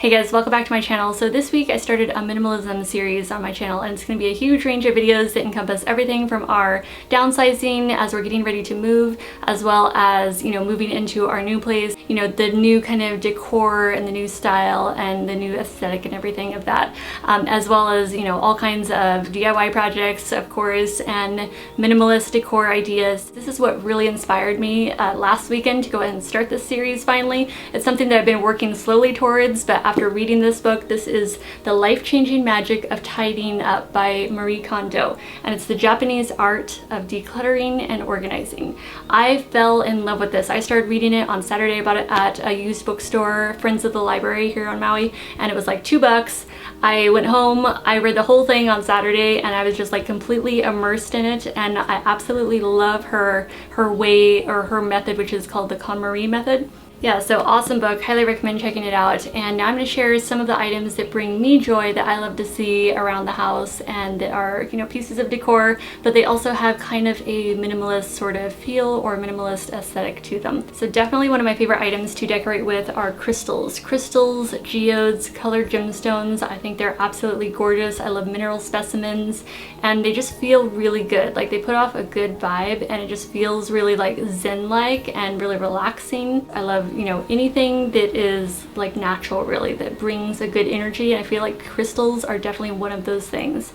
Hey guys, welcome back to my channel. So this week I started a minimalism series on my channel, and it's going to be a huge range of videos that encompass everything from our downsizing as we're getting ready to move, as well as, moving into our new place, the new kind of decor and the new style and the new aesthetic and everything of that, as well as, all kinds of DIY projects, of course, and minimalist decor ideas. This is what really inspired me last weekend to go ahead and start this series finally. It's something that I've been working slowly towards, but after reading this book, this is The Life-Changing Magic of Tidying Up by Marie Kondo, and it's the Japanese art of decluttering and organizing. I fell in love with this. I started reading it on Saturday. I bought it at a used bookstore, Friends of the Library here on Maui, and it was like $2. I went home, I read the whole thing on Saturday, and I was just like completely immersed in it, and I absolutely love her way, or her method, which is called the KonMari method. Yeah, so awesome book, highly recommend checking it out. And now I'm going to share some of the items that bring me joy that I love to see around the house and that are, pieces of decor, but they also have kind of a minimalist sort of feel or minimalist aesthetic to them. So definitely one of my favorite items to decorate with are crystals. Crystals, geodes, colored gemstones. I think they're absolutely gorgeous. I love mineral specimens, and they just feel really good. Like, they put off a good vibe, and it just feels really like zen-like and really relaxing. I love anything that is like natural, really, that brings a good energy, and I feel like crystals are definitely one of those things.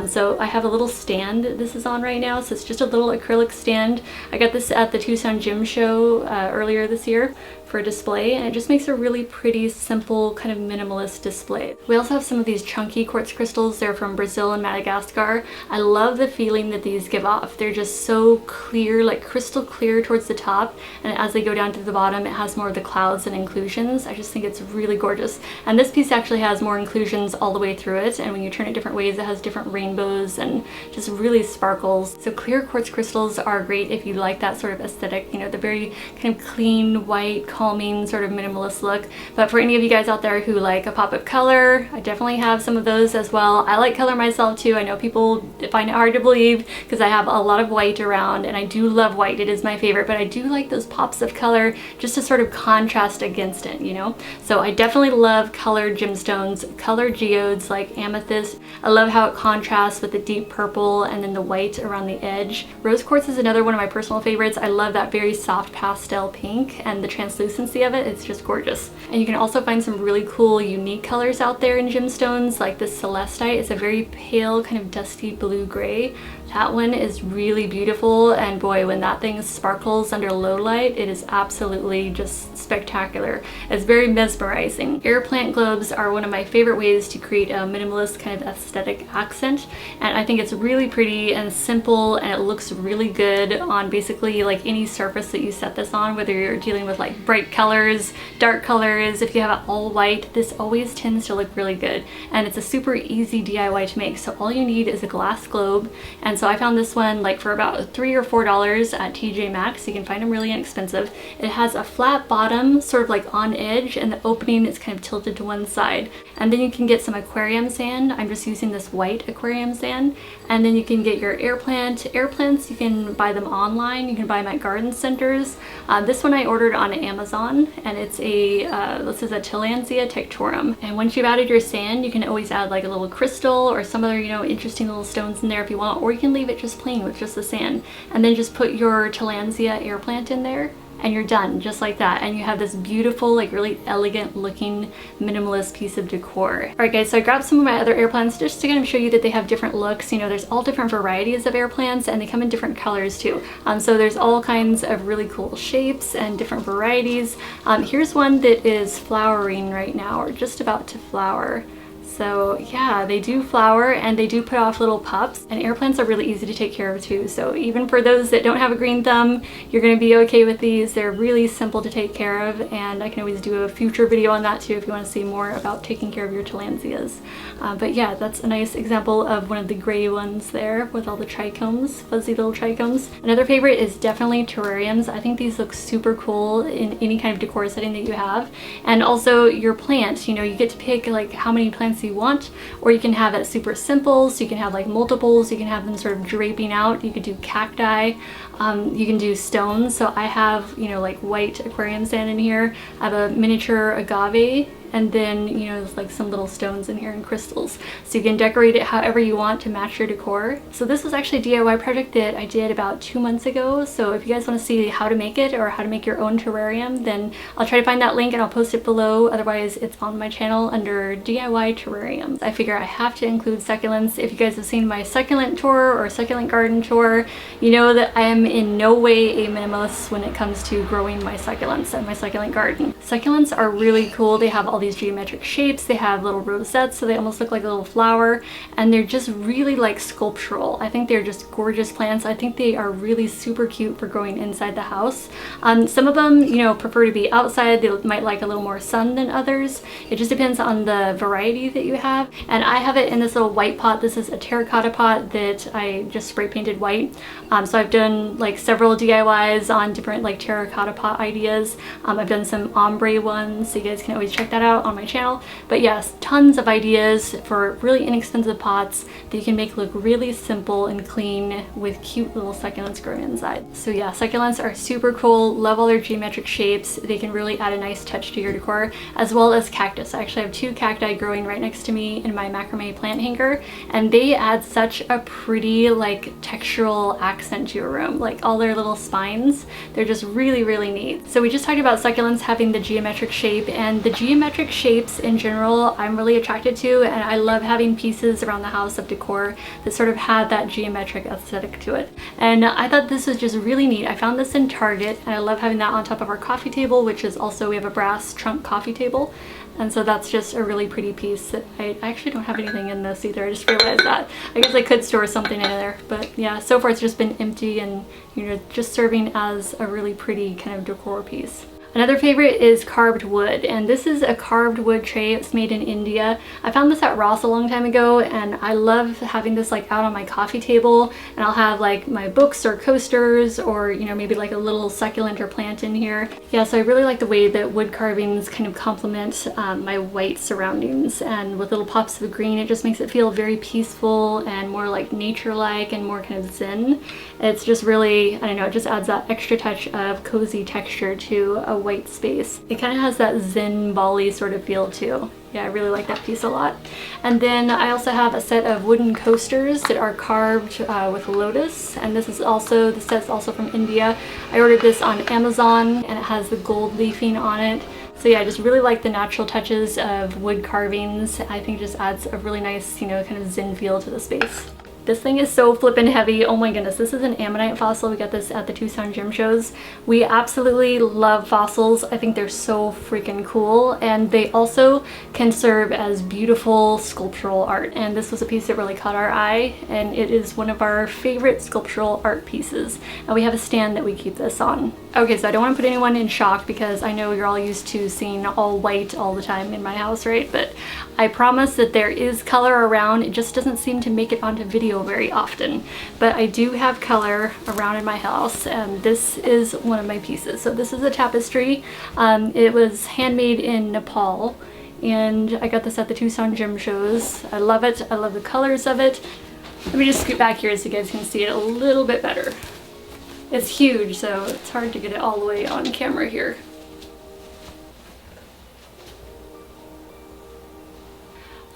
So I have a little stand that this is on right now, so it's just a little acrylic stand. I got this at the Tucson Gym Show earlier this year for a display, and it just makes a really pretty, simple, kind of minimalist display. We also have some of these chunky quartz crystals. They're from Brazil and Madagascar. I love the feeling that these give off. They're just so clear, like crystal clear towards the top, and as they go down to the bottom, it has more of the clouds and inclusions. I just think it's really gorgeous. And this piece actually has more inclusions all the way through it, and when you turn it different ways, it has different rainbows and just really sparkles. So clear quartz crystals are great if you like that sort of aesthetic, the very kind of clean, white, calming sort of minimalist look. But for any of you guys out there who like a pop of color, I definitely have some of those as well. I like color myself too. I know people find it hard to believe because I have a lot of white around, and I do love white. It is my favorite, but I do like those pops of color just to sort of contrast against it, So I definitely love colored gemstones, colored geodes like amethyst. I love how it contrasts with the deep purple and then the white around the edge. Rose quartz is another one of my personal favorites. I love that very soft pastel pink and the translucency of it. It's just gorgeous. And you can also find some really cool, unique colors out there in gemstones, like this celestite. It's a very pale, kind of dusty blue-gray. That one is really beautiful, and boy, when that thing sparkles under low light, it is absolutely just spectacular. It's very mesmerizing. Air plant globes are one of my favorite ways to create a minimalist kind of aesthetic accent, and I think it's really pretty and simple, and it looks really good on basically like any surface that you set this on, whether you're dealing with like bright colors, dark colors. If you have it all white, this always tends to look really good, and it's a super easy DIY to make. So all you need is a glass globe, and so I found this one like for about $3 or $4 at TJ Maxx. You can find them really inexpensive. It has a flat bottom, sort of like on edge, and the opening is kind of tilted to one side. And then you can get some aquarium sand. I'm just using this white aquarium sand. And then you can get your air plant. Air plants, you can buy them online. You can buy them at garden centers. This one I ordered on Amazon, and it's this is a Tillandsia tectorum. And once you've added your sand, you can always add like a little crystal or some other, interesting little stones in there if you want, or you can leave it just plain with just the sand, and then just put your Tillandsia air plant in there, and you're done, just like that, and you have this beautiful, like really elegant looking minimalist piece of decor. Alright guys, so I grabbed some of my other air plants just to kind of show you that they have different looks. There's all different varieties of air plants, and they come in different colors too. So there's all kinds of really cool shapes and different varieties. Here's one that is flowering right now, or just about to flower. So yeah, they do flower, and they do put off little pups, and air plants are really easy to take care of too. So even for those that don't have a green thumb, you're going to be okay with these. They're really simple to take care of, and I can always do a future video on that too if you want to see more about taking care of your Tillandsias. But yeah, that's a nice example of one of the gray ones there with all the trichomes, fuzzy little trichomes. Another favorite is definitely terrariums. I think these look super cool in any kind of decor setting that you have. And also your plants, you get to pick like how many plants you want, or you can have it super simple, so you can have like multiples. You can have them sort of draping out. You could do cacti, you can do stones. So I have like white aquarium sand in here. I have a miniature agave and then, you know, there's like some little stones in here and crystals. So you can decorate it however you want to match your decor. So this was actually a DIY project that I did about 2 months ago. So if you guys want to see how to make it or how to make your own terrarium, then I'll try to find that link and I'll post it below. Otherwise, it's on my channel under DIY terrariums. I figure I have to include succulents. If you guys have seen my succulent tour or succulent garden tour, you know that I am in no way a minimalist when it comes to growing my succulents and my succulent garden. Succulents are really cool. They have all these geometric shapes. They have little rosettes, so they almost look like a little flower, and they're just really like sculptural. I think they're just gorgeous plants. I think they are really super cute for growing inside the house. Some of them, you know, prefer to be outside. They might like a little more sun than others. It just depends on the variety that you have. And I have it in this little white pot. This is a terracotta pot that I just spray painted white. So I've done like several DIYs on different like terracotta pot ideas. I've done some ombre ones, so you guys can always check that out on my channel. But yes, tons of ideas for really inexpensive pots that you can make look really simple and clean with cute little succulents growing inside. So yeah, succulents are super cool. Love all their geometric shapes. They can really add a nice touch to your decor, as well as cactus. I actually have 2 cacti growing right next to me in my macrame plant hanger, and they add such a pretty like textural accent to your room. Like all their little spines, they're just really, really neat. So we just talked about succulents having the geometric shape, and the geometric shapes in general I'm really attracted to, and I love having pieces around the house of decor that sort of had that geometric aesthetic to it. And I thought this was just really neat. I found this in Target, and I love having that on top of our coffee table, which is also, we have a brass trunk coffee table. And so that's just a really pretty piece. I actually don't have anything in this either. I just realized that. I guess I could store something in there. But yeah, so far it's just been empty and, you know, just serving as a really pretty kind of decor piece. Another favorite is carved wood, and this is a carved wood tray. It's made in India. I found this at Ross a long time ago, and I love having this like out on my coffee table, and I'll have like my books or coasters, or, you know, maybe like a little succulent or plant in here. Yeah, so I really like the way that wood carvings kind of complement my white surroundings, and with little pops of green, it just makes it feel very peaceful and more like nature-like and more kind of zen. It's just really, I don't know, it just adds that extra touch of cozy texture to a white space. It kind of has that Zen Bali sort of feel too. Yeah, I really like that piece a lot. And then I also have a set of wooden coasters that are carved with lotus, and this set's also from India. I ordered this on Amazon, and it has the gold leafing on it. So yeah, I just really like the natural touches of wood carvings. I think it just adds a really nice, you know, kind of zen feel to the space. This thing is so flippin' heavy. Oh my goodness, this is an ammonite fossil. We got this at the Tucson gem shows. We absolutely love fossils. I think they're so freaking cool, and they also can serve as beautiful sculptural art. And this was a piece that really caught our eye, and it is one of our favorite sculptural art pieces. And we have a stand that we keep this on. Okay, so I don't want to put anyone in shock, because I know you're all used to seeing all white all the time in my house, right? But I promise that there is color around. It just doesn't seem to make it onto video very often. But I do have color around in my house, and this is one of my pieces. So this is a tapestry. It was handmade in Nepal, and I got this at the Tucson gem shows. I love it. I love the colors of it. Let me just scoot back here so you guys can see it a little bit better. It's huge, so it's hard to get it all the way on camera here.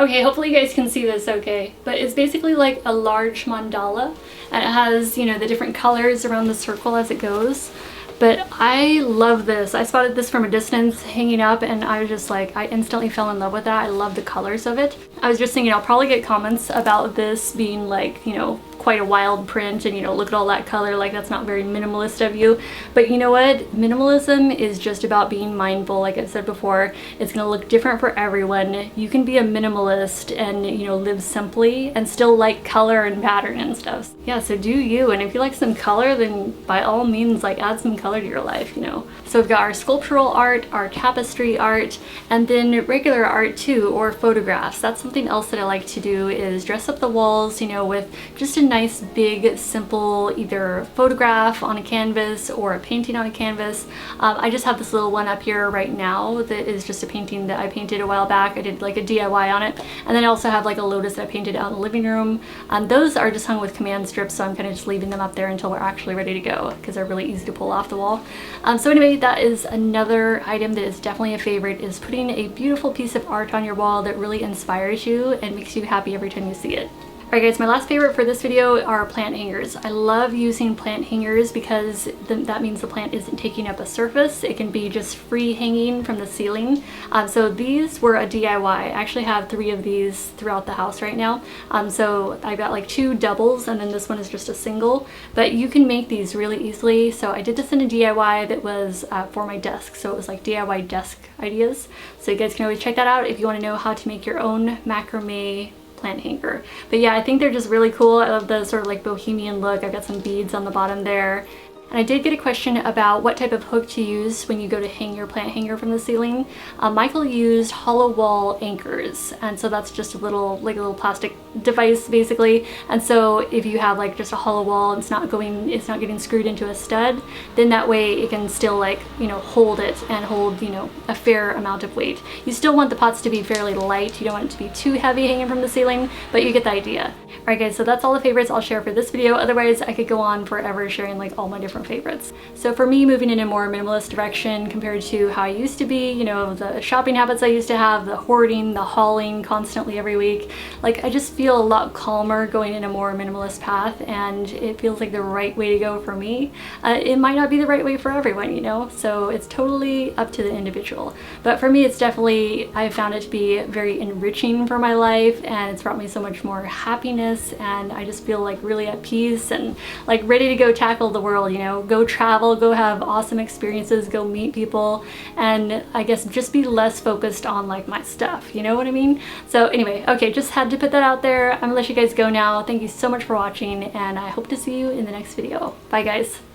Okay, hopefully you guys can see this okay, but it's basically like a large mandala, and it has, you know, the different colors around the circle as it goes. But I love this. I spotted this from a distance hanging up, and I was just like, I instantly fell in love with that. I love the colors of it. I was just thinking I'll probably get comments about this being like, you know, quite a wild print, and, you know, look at all that color, like that's not very minimalist of you. But you know what? Minimalism is just about being mindful. Like I said before, it's gonna look different for everyone. You can be a minimalist and, you know, live simply and still like color and pattern and stuff. Yeah, so do you, and if you like some color, then by all means, like, add some color to your life, you know. So we've got our sculptural art, our tapestry art, and then regular art too, or photographs. That's something else that I like to do, is dress up the walls, you know, with just a nice nice, big, simple, either photograph on a canvas or a painting on a canvas. I just have this little one up here right now that is just a painting that I painted a while back. I did like a DIY on it. And then I also have like a lotus that I painted out in the living room. Those are just hung with command strips, so I'm kind of just leaving them up there until we're actually ready to go because they're really easy to pull off the wall. So anyway, that is another item that is definitely a favorite, is putting a beautiful piece of art on your wall that really inspires you and makes you happy every time you see it. Alright guys, my last favorite for this video are plant hangers. I love using plant hangers because that means the plant isn't taking up a surface. It can be just free hanging from the ceiling. So these were a DIY. I actually have 3 of these throughout the house right now. So I got like 2 doubles and then this one is just a single. But you can make these really easily. So I did this in a DIY that was for my desk. So it was like DIY desk ideas. So you guys can always check that out if you want to know how to make your own macrame plant hanger. But yeah, I think they're just really cool. I love the sort of like bohemian look. I've got some beads on the bottom there. And I did get a question about what type of hook to use when you go to hang your plant hanger from the ceiling. Michael used hollow wall anchors, and so that's just a little plastic device basically. And so if you have like just a hollow wall and it's not getting screwed into a stud, then that way it can still like, you know, hold it and hold, you know, a fair amount of weight. You still want the pots to be fairly light. You don't want it to be too heavy hanging from the ceiling, but you get the idea. Alright guys, so that's all the favorites I'll share for this video. Otherwise I could go on forever sharing like all my different favorites. So for me, moving in a more minimalist direction compared to how I used to be, you know, the shopping habits I used to have, the hoarding, the hauling constantly every week, like I just feel a lot calmer going in a more minimalist path, and it feels like the right way to go for me. It might not be the right way for everyone, you know, so it's totally up to the individual. But for me, it's definitely, I've found it to be very enriching for my life, and it's brought me so much more happiness, and I just feel like really at peace and like ready to go tackle the world, you know, go travel, go have awesome experiences, go meet people, and I guess just be less focused on like my stuff, you know what I mean? So anyway, okay, just had to put that out there. I'm gonna let you guys go now. Thank you so much for watching, and I hope to see you in the next video. Bye guys.